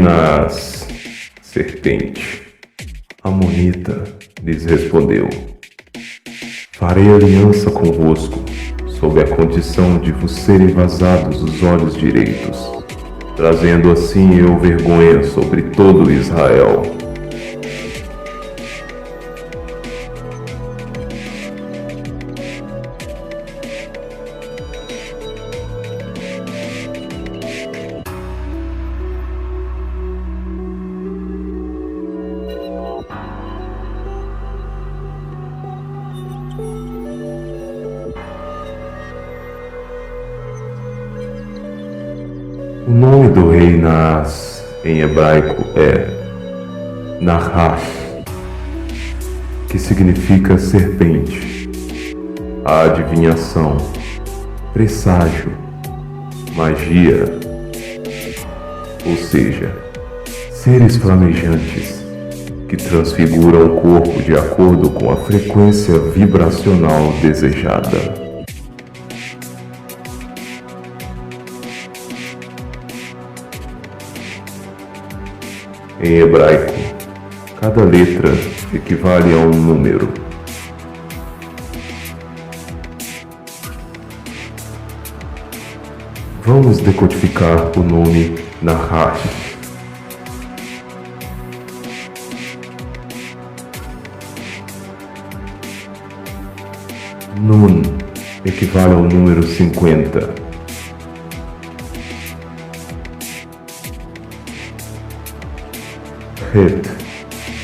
Reina-as, serpente. Amonita lhes respondeu: farei aliança convosco, sob a condição de vos serem vazados os olhos direitos, trazendo assim eu vergonha sobre todo Israel. O nome do rei Naas em hebraico é Nahash, que significa serpente, a adivinhação, presságio, magia, ou seja, seres flamejantes que transfiguram o corpo de acordo com a frequência vibracional desejada. Em hebraico, cada letra equivale a um número. Vamos decodificar o nome Nahash. Nun equivale ao número 50. Het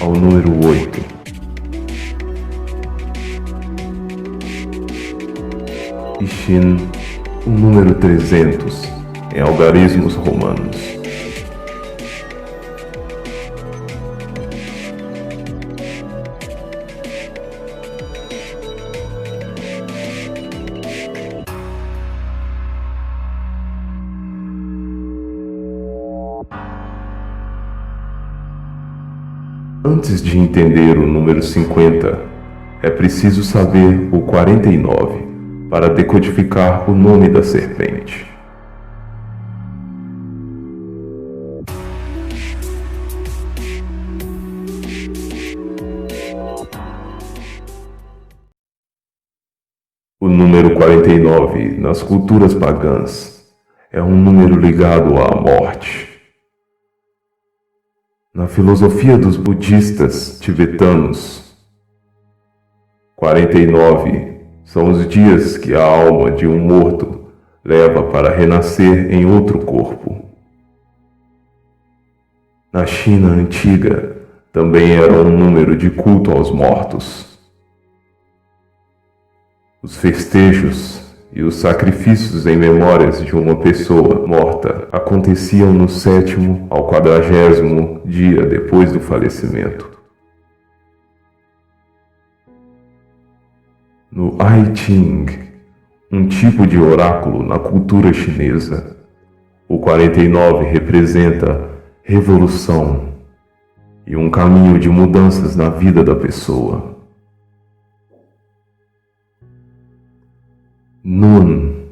ao número 8. E Shin, o número 300 em algarismos romanos. Antes de entender o número 50, é preciso saber o 49 para decodificar o nome da serpente. O número 49 nas culturas pagãs é um número ligado à morte. Na filosofia dos budistas tibetanos, 49 são os dias que a alma de um morto leva para renascer em outro corpo. Na China antiga, também era um número de culto aos mortos. Os festejos e os sacrifícios em memórias de uma pessoa morta aconteciam no 7º ao 40º dia depois do falecimento. No I Ching, um tipo de oráculo na cultura chinesa, o 49 representa revolução e um caminho de mudanças na vida da pessoa. Nun.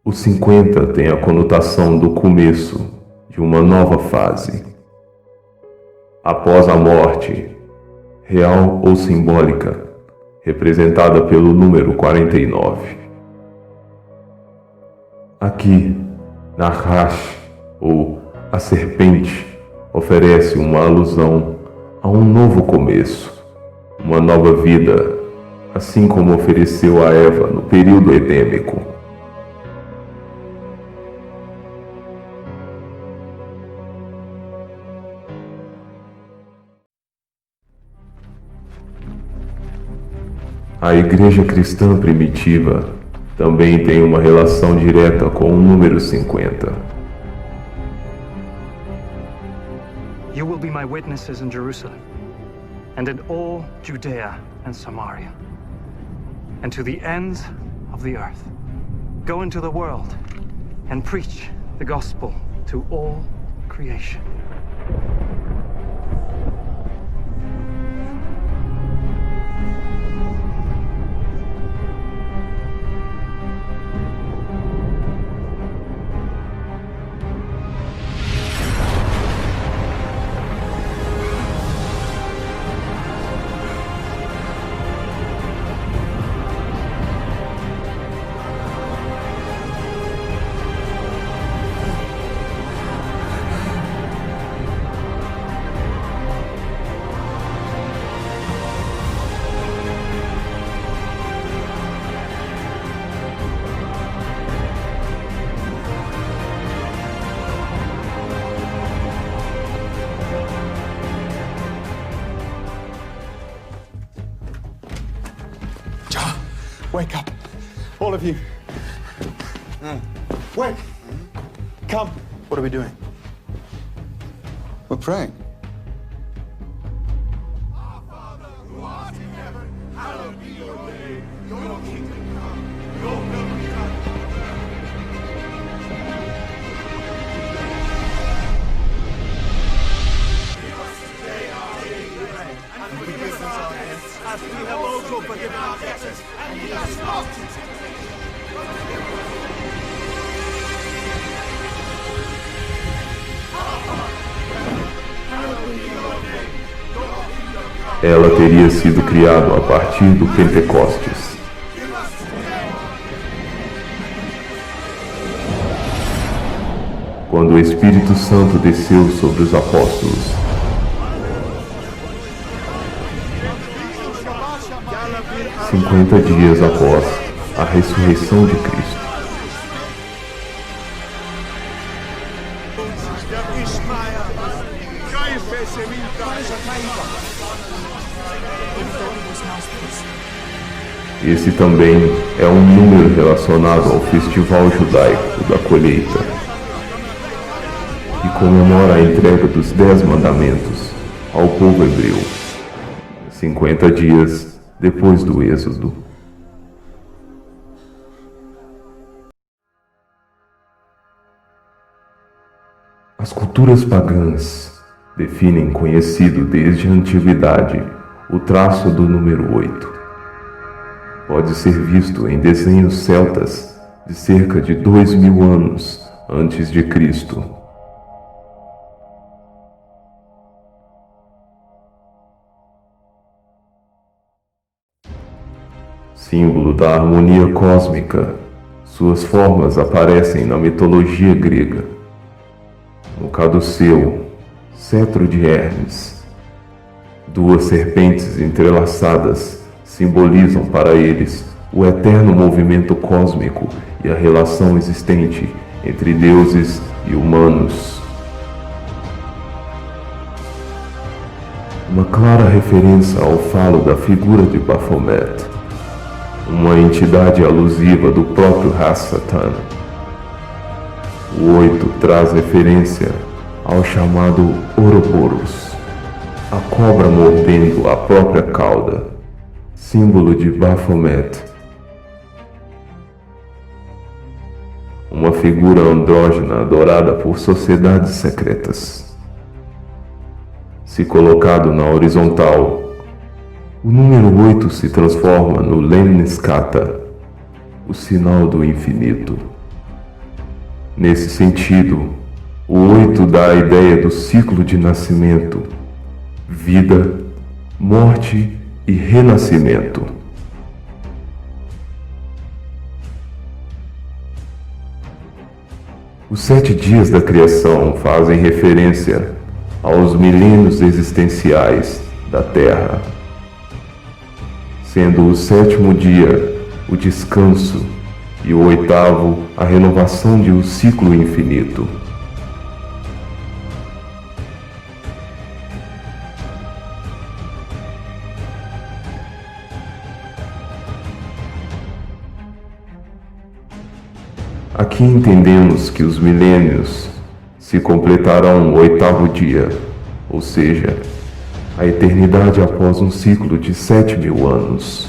O 50 tem a conotação do começo de uma nova fase. Após a morte, real ou simbólica, representada pelo número 49. Aqui, Nahash, ou a serpente, oferece uma alusão a um novo começo, uma nova vida, assim como ofereceu a Eva no período edêmico. A igreja cristã primitiva também tem uma relação direta com o número 50. You will be my witnesses in Jerusalem, and in all Judea and Samaria, and to the ends of the earth. Go into the world and preach the gospel to all creation. Wake up. All of you. Wake. Come. What are we doing? We're praying. Our Father who art in heaven, hallowed be your name. Your kingdom come, your will be done on earth. Give us today our daily bread, and forgive us our debts, as we have also forgiven our debtors, and lead us not into temptation, but deliver us from evil. Our Father, hallowed be your name. Your kingdom come. Ela teria sido criada a partir do Pentecostes. Quando o Espírito Santo desceu sobre os apóstolos. Cinquenta dias após a ressurreição de Cristo. Esse também é um número relacionado ao festival judaico da colheita, que comemora a entrega dos 10 mandamentos ao povo hebreu, 50 dias depois do Êxodo. As culturas pagãs definem conhecido desde a antiguidade o traço do número 8. Pode ser visto em desenhos celtas de cerca de 2000 anos antes de Cristo. Símbolo da harmonia cósmica, suas formas aparecem na mitologia grega. No caduceu, cetro de Hermes, duas serpentes entrelaçadas simbolizam para eles o eterno movimento cósmico e a relação existente entre deuses e humanos. Uma clara referência ao falo da figura de Baphomet, uma entidade alusiva do próprio Hasatan. O 8 traz referência ao chamado Ouroboros, a cobra mordendo a própria cauda, símbolo de Baphomet. Uma figura andrógena adorada por sociedades secretas. Se colocado na horizontal, o número 8 se transforma no Lemniskata, o sinal do infinito. Nesse sentido, o 8 dá a ideia do ciclo de nascimento, vida, morte e renascimento. Os 7 dias da criação fazem referência aos milênios existenciais da Terra, sendo o 7º dia o descanso e o 8º a renovação de um ciclo infinito. Aqui entendemos que os milênios se completarão no 8º dia, ou seja, a eternidade após um ciclo de 7.000 anos.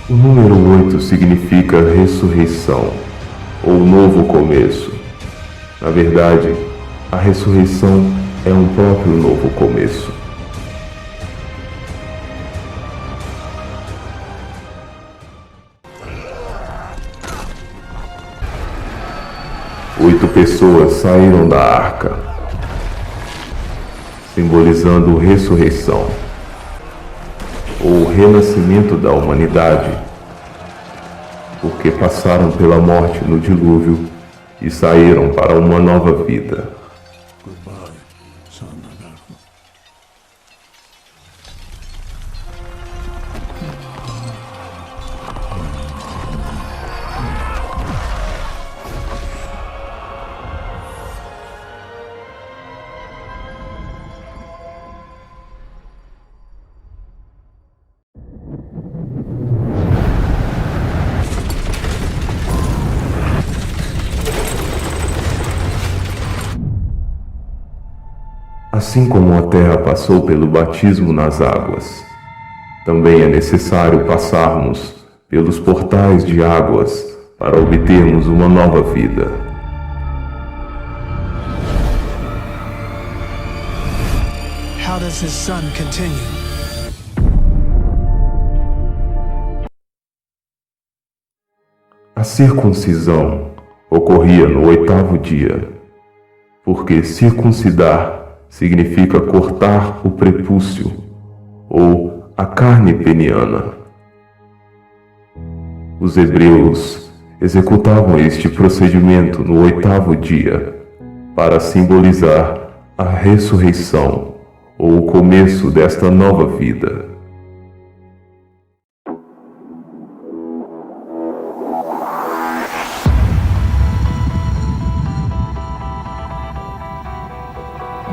O número 8 significa ressurreição, ou novo começo. Na verdade, a ressurreição é um próprio novo começo. Oito pessoas saíram da arca, simbolizando ressurreição, ou renascimento da humanidade, porque passaram pela morte no dilúvio e saíram para uma nova vida. Assim como a terra passou pelo batismo nas águas, também é necessário passarmos pelos portais de águas para obtermos uma nova vida. How does his son continue? A circuncisão ocorria no 8º dia, porque circuncidar significa cortar o prepúcio, ou a carne peniana. Os hebreus executavam este procedimento no 8º dia, para simbolizar a ressurreição, ou o começo desta nova vida.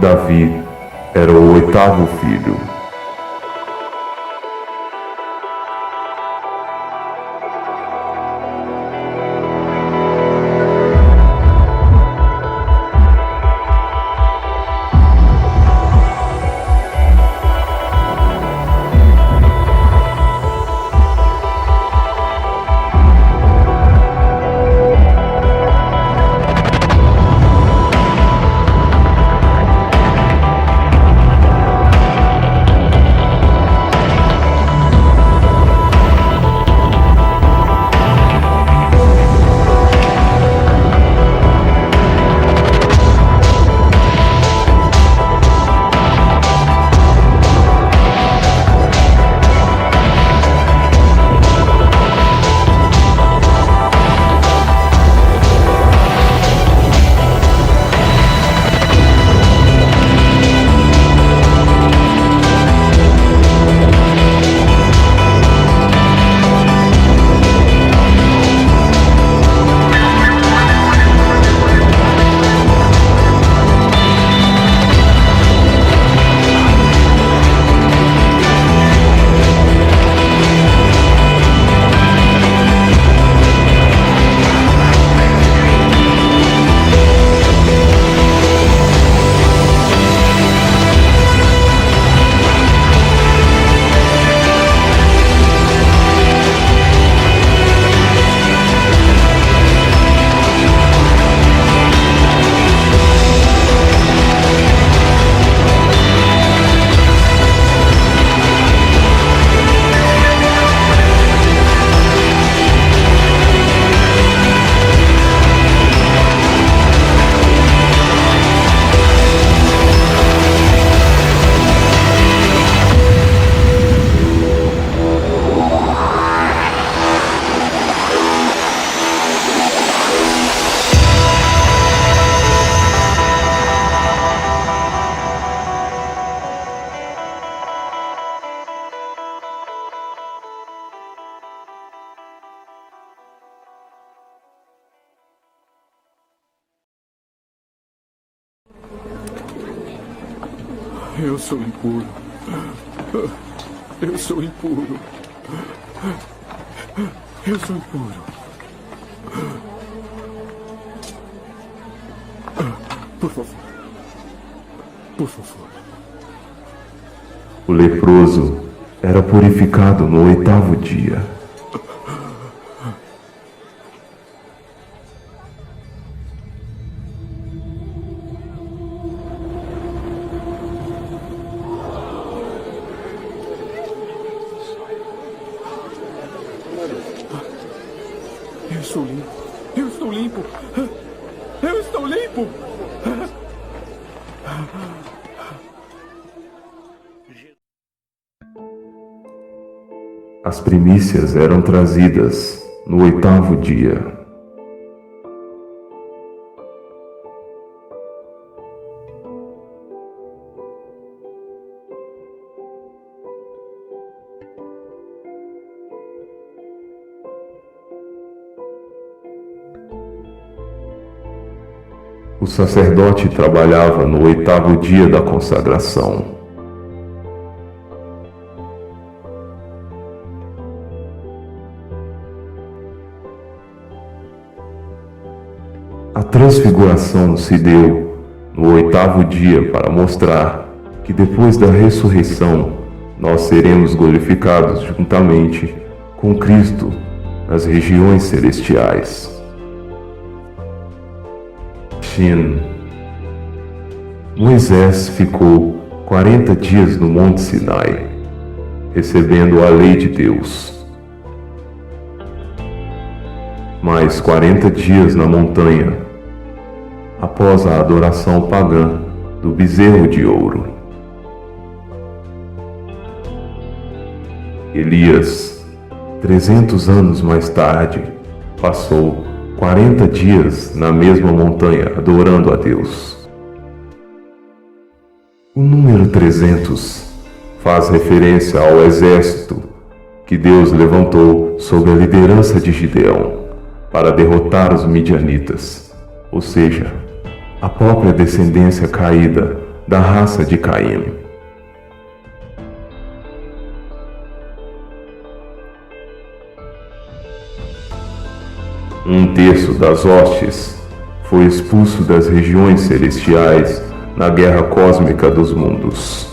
Davi era o 8º filho. Eu sou impuro. Eu sou impuro. Eu sou impuro. Por favor. Por favor. O leproso era purificado no 8º dia. Eu estou limpo. Eu estou limpo. Eu estou limpo. As primícias eram trazidas no 8º dia. O sacerdote trabalhava no 8º dia da consagração. A transfiguração se deu no 8º dia para mostrar que depois da ressurreição nós seremos glorificados juntamente com Cristo nas regiões celestiais. Shin. Moisés ficou 40 dias no Monte Sinai, recebendo a lei de Deus. Mais 40 dias na montanha, após a adoração pagã do bezerro de ouro. Elias, 300 anos mais tarde, passou 40 dias na mesma montanha adorando a Deus. O número 300 faz referência ao exército que Deus levantou sob a liderança de Gideão para derrotar os midianitas, ou seja, a própria descendência caída da raça de Caim. Um terço das hostes foi expulso das regiões celestiais na guerra cósmica dos mundos.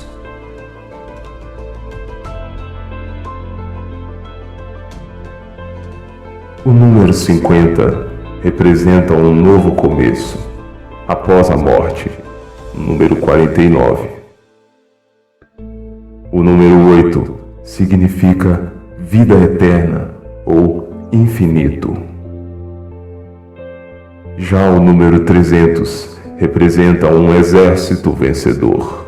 O número 50 representa um novo começo, após a morte, número 49. O número 8 significa vida eterna ou infinito. Já o número 300 representa um exército vencedor.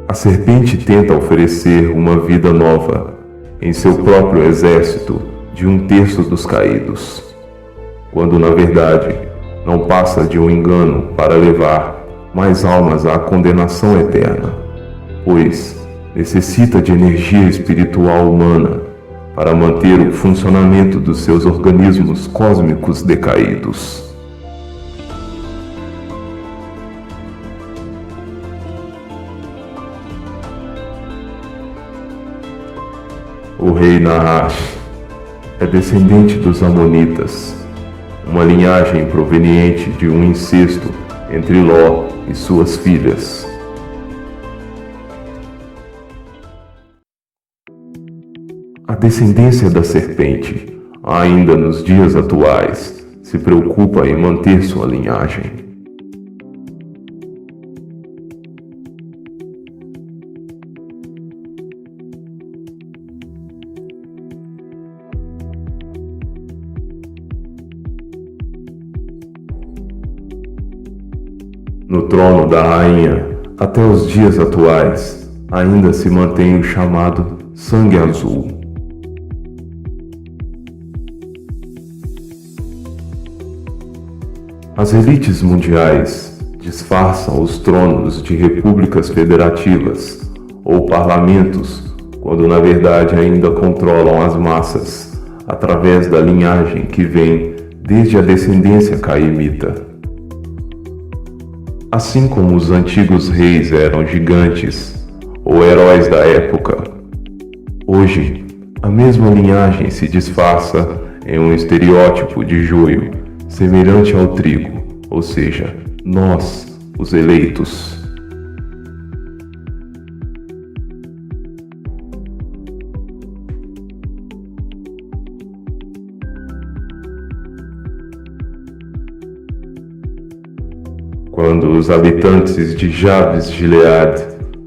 A serpente tenta oferecer uma vida nova em seu próprio exército de um terço dos caídos, quando na verdade não passa de um engano para levar mais almas à condenação eterna, pois necessita de energia espiritual humana para manter o funcionamento dos seus organismos cósmicos decaídos. O rei Nahash é descendente dos Amonitas, uma linhagem proveniente de um incesto entre Ló e suas filhas. A descendência da serpente, ainda nos dias atuais, se preocupa em manter sua linhagem. No trono da rainha, até os dias atuais, ainda se mantém o chamado sangue azul. As elites mundiais disfarçam os tronos de repúblicas federativas ou parlamentos, quando na verdade ainda controlam as massas, através da linhagem que vem desde a descendência caimita. Assim como os antigos reis eram gigantes ou heróis da época, hoje a mesma linhagem se disfarça em um estereótipo de joio semelhante ao trigo, ou seja, nós, os eleitos. Quando os habitantes de Jabes Gilead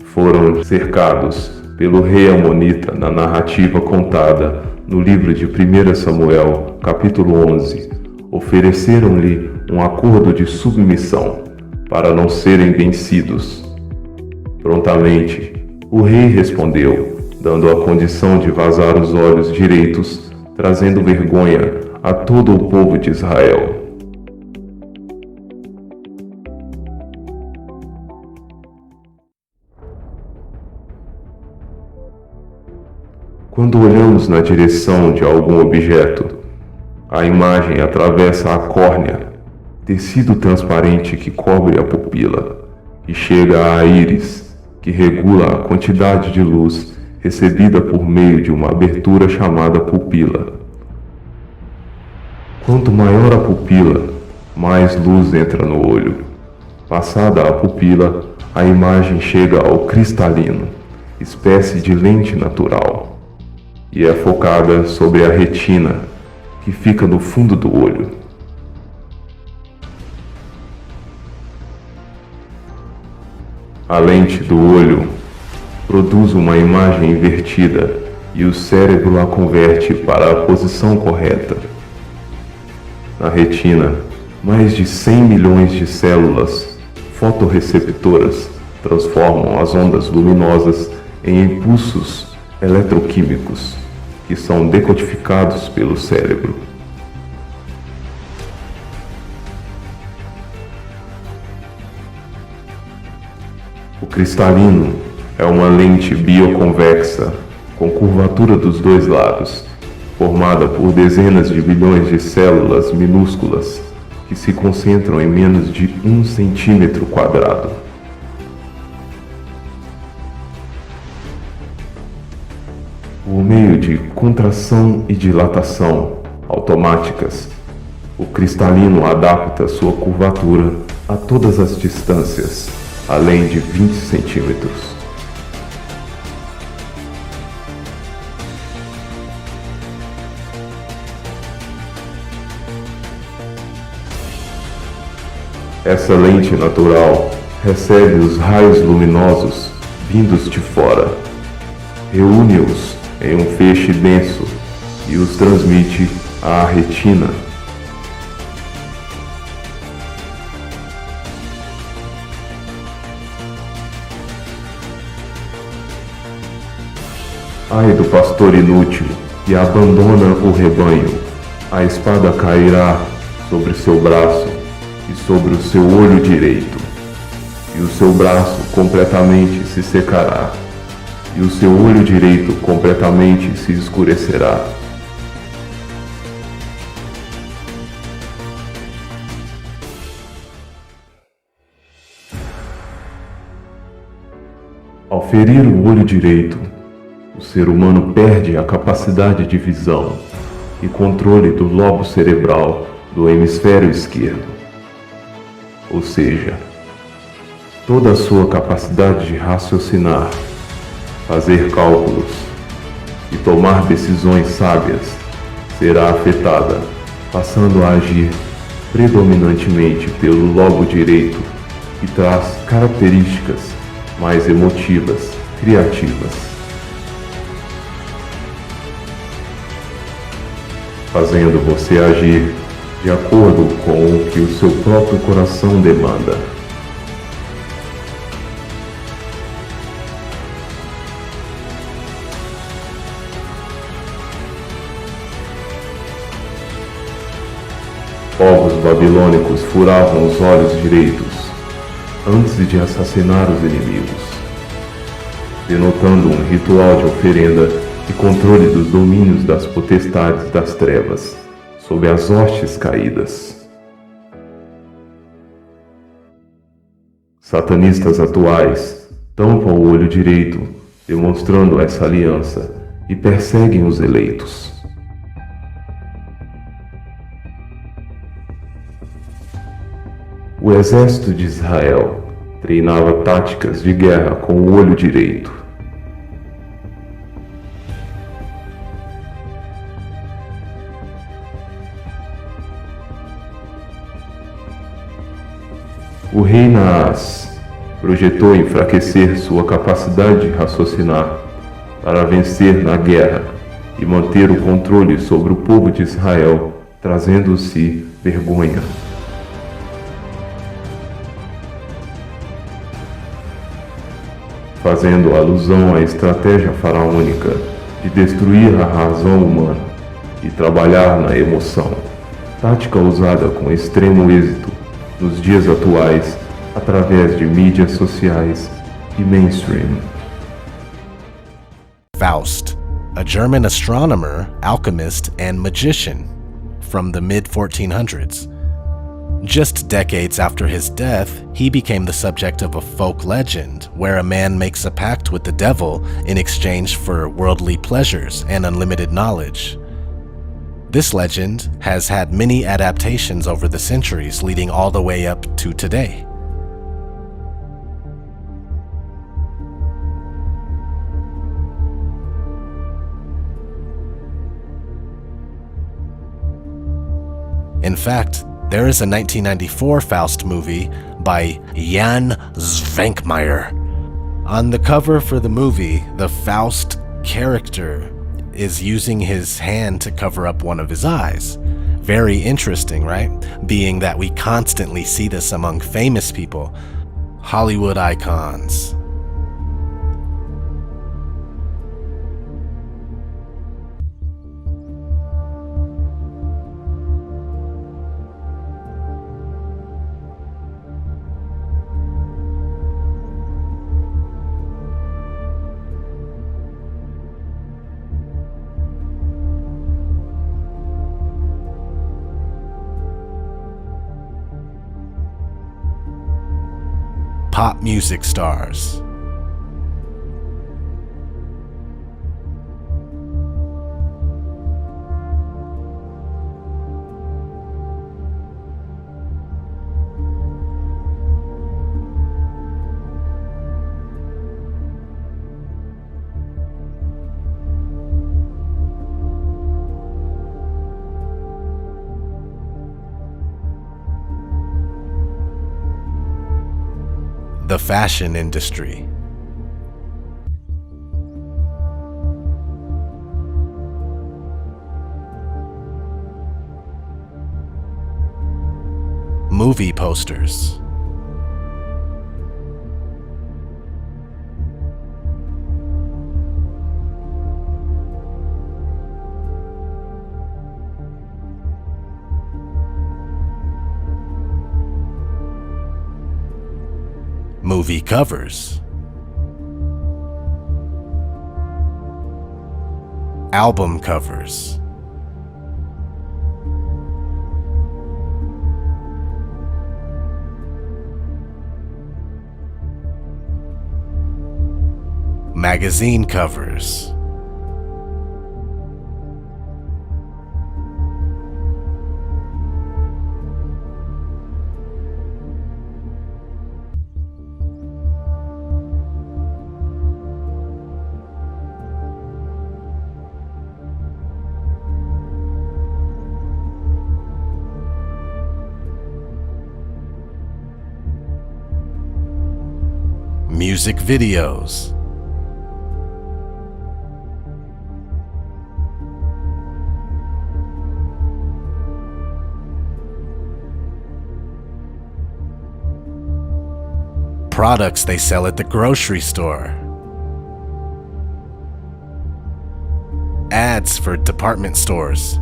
foram cercados pelo rei Amonita na narrativa contada no livro de 1 Samuel, capítulo 11, ofereceram-lhe um acordo de submissão para não serem vencidos. Prontamente, o rei respondeu, dando a condição de vazar os olhos direitos, trazendo vergonha a todo o povo de Israel. Quando olhamos na direção de algum objeto, a imagem atravessa a córnea, tecido transparente que cobre a pupila, e chega à íris, que regula a quantidade de luz recebida por meio de uma abertura chamada pupila. Quanto maior a pupila, mais luz entra no olho. Passada a pupila, a imagem chega ao cristalino, espécie de lente natural, e é focada sobre a retina, que fica no fundo do olho. A lente do olho produz uma imagem invertida e o cérebro a converte para a posição correta. Na retina, mais de 100 milhões de células fotorreceptoras transformam as ondas luminosas em impulsos eletroquímicos que são decodificados pelo cérebro. O cristalino é uma lente bioconvexa com curvatura dos dois lados, formada por dezenas de bilhões de células minúsculas que se concentram em menos de 1 centímetro quadrado. Por meio de contração e dilatação automáticas, o cristalino adapta sua curvatura a todas as distâncias, além de 20 centímetros. Essa lente natural recebe os raios luminosos vindos de fora, reúne-os em um feixe denso e os transmite à retina. Ai do pastor inútil que abandona o rebanho, a espada cairá sobre seu braço e sobre o seu olho direito, e o seu braço completamente se secará, e o seu olho direito completamente se escurecerá. Ao ferir o olho direito, o ser humano perde a capacidade de visão e controle do lobo cerebral do hemisfério esquerdo. Ou seja, toda a sua capacidade de raciocinar, fazer cálculos e tomar decisões sábias será afetada, passando a agir predominantemente pelo lobo direito, que traz características mais emotivas, criativas, fazendo você agir de acordo com o que o seu próprio coração demanda. Povos babilônicos furavam os olhos direitos antes de assassinar os inimigos, denotando um ritual de oferenda e controle dos domínios das potestades das trevas sob as hostes caídas. Satanistas atuais tampam o olho direito, demonstrando essa aliança, e perseguem os eleitos. O exército de Israel treinava táticas de guerra com o olho direito. O rei Naás projetou enfraquecer sua capacidade de raciocinar para vencer na guerra e manter o controle sobre o povo de Israel, trazendo-se vergonha. Fazendo alusão à estratégia faraônica de destruir a razão humana e trabalhar na emoção, tática usada com extremo êxito nos dias atuais através de mídias sociais e mainstream. Faust, a German astronomer, alchemist, and magician from the mid-1400s. Just decades after his death, he became the subject of a folk legend where a man makes a pact with the devil in exchange for worldly pleasures and unlimited knowledge. This legend has had many adaptations over the centuries, leading all the way up to today. In fact, there is a 1994 Faust movie by Jan Svankmajer. On the cover for the movie, the Faust character is using his hand to cover up one of his eyes. Very interesting, right? Being that we constantly see this among famous people, Hollywood icons. Pop music stars. The fashion industry. Movie posters. Movie covers. Album covers. Magazine covers. Music videos. Products they sell at the grocery store. Ads for department stores.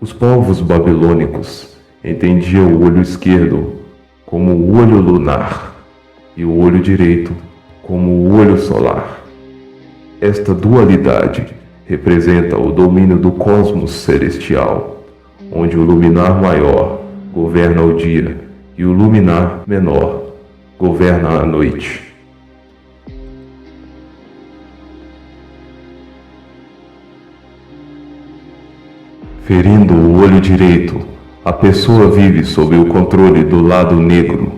Os povos babilônicos entendiam o olho esquerdo como o olho lunar e o olho direito como o olho solar. Esta dualidade representa o domínio do cosmos celestial, onde o luminar maior governa o dia e o luminar menor governa a noite. Ferindo o olho direito, a pessoa vive sob o controle do lado negro,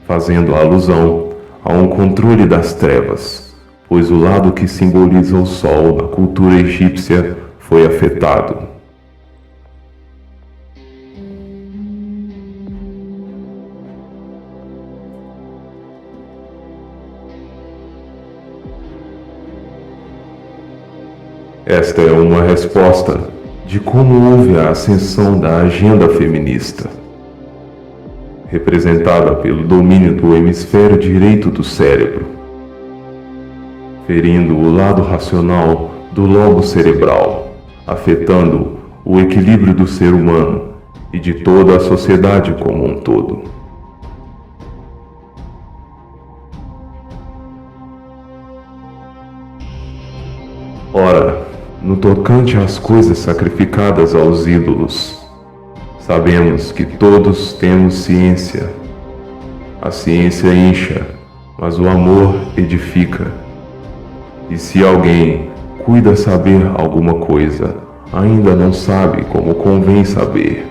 fazendo alusão a um controle das trevas, pois o lado que simboliza o sol na cultura egípcia foi afetado. Esta é uma resposta de como houve a ascensão da agenda feminista, representada pelo domínio do hemisfério direito do cérebro, ferindo o lado racional do lobo cerebral, afetando o equilíbrio do ser humano e de toda a sociedade como um todo. Ora, no tocante às coisas sacrificadas aos ídolos, sabemos que todos temos ciência. A ciência incha, mas o amor edifica, E se alguém cuida saber alguma coisa, ainda não sabe como convém saber.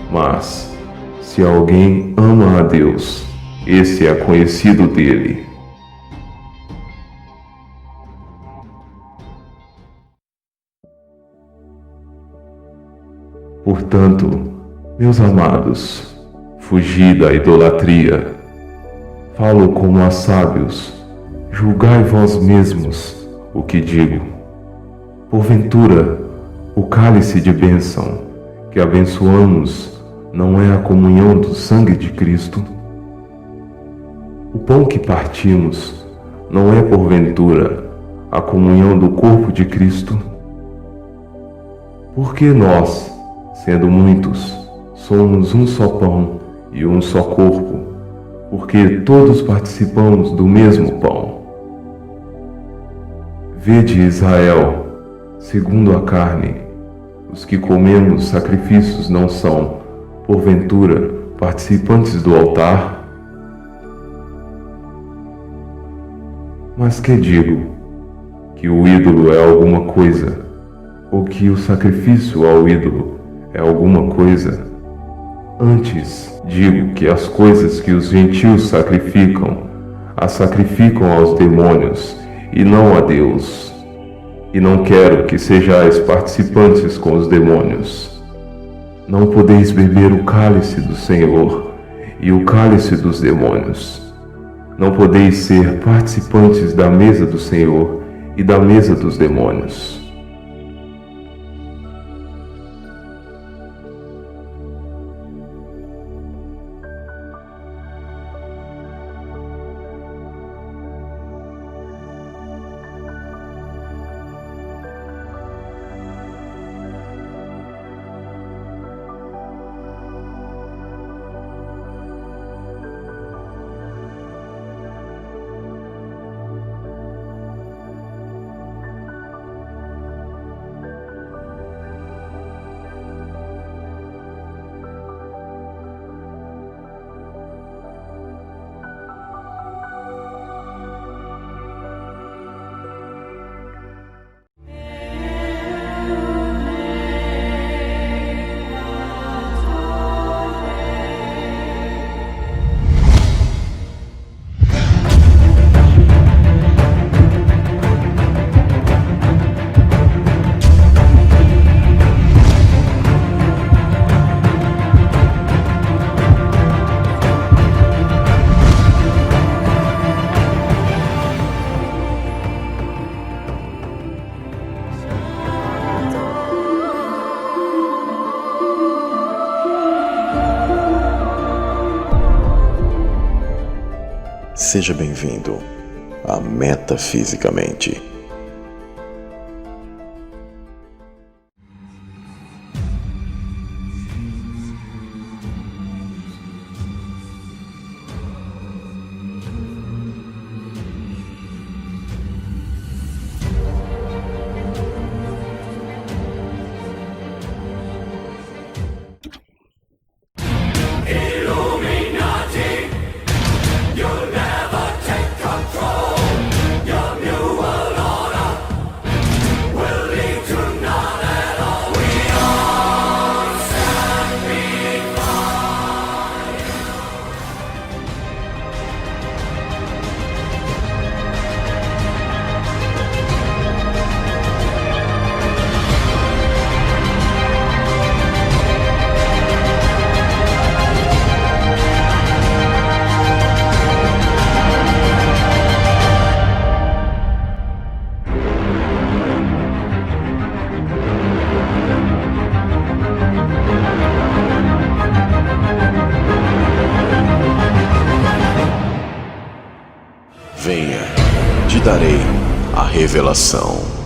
Mas, se alguém ama a Deus, esse é conhecido dele. Portanto, meus amados, fugi da idolatria. Falo como a sábios, julgai vós mesmos o que digo. Porventura, o cálice de bênção que abençoamos não é a comunhão do sangue de Cristo? O pão que partimos não é porventura a comunhão do corpo de Cristo? Porque nós, sendo muitos, somos um só pão e um só corpo, porque todos participamos do mesmo pão. Vede, Israel, segundo a carne, os que comemos sacrifícios não são, porventura, participantes do altar? Mas que digo? Que o ídolo é alguma coisa, ou que o sacrifício ao ídolo é alguma coisa? Antes, digo que as coisas que os gentios sacrificam, as sacrificam aos demônios, e não a Deus. E não quero que sejais participantes com os demônios. Não podeis beber o cálice do Senhor e o cálice dos demônios. Não podeis ser participantes da mesa do Senhor e da mesa dos demônios. Seja bem-vindo a Metafisicamente. Venha, te darei a revelação.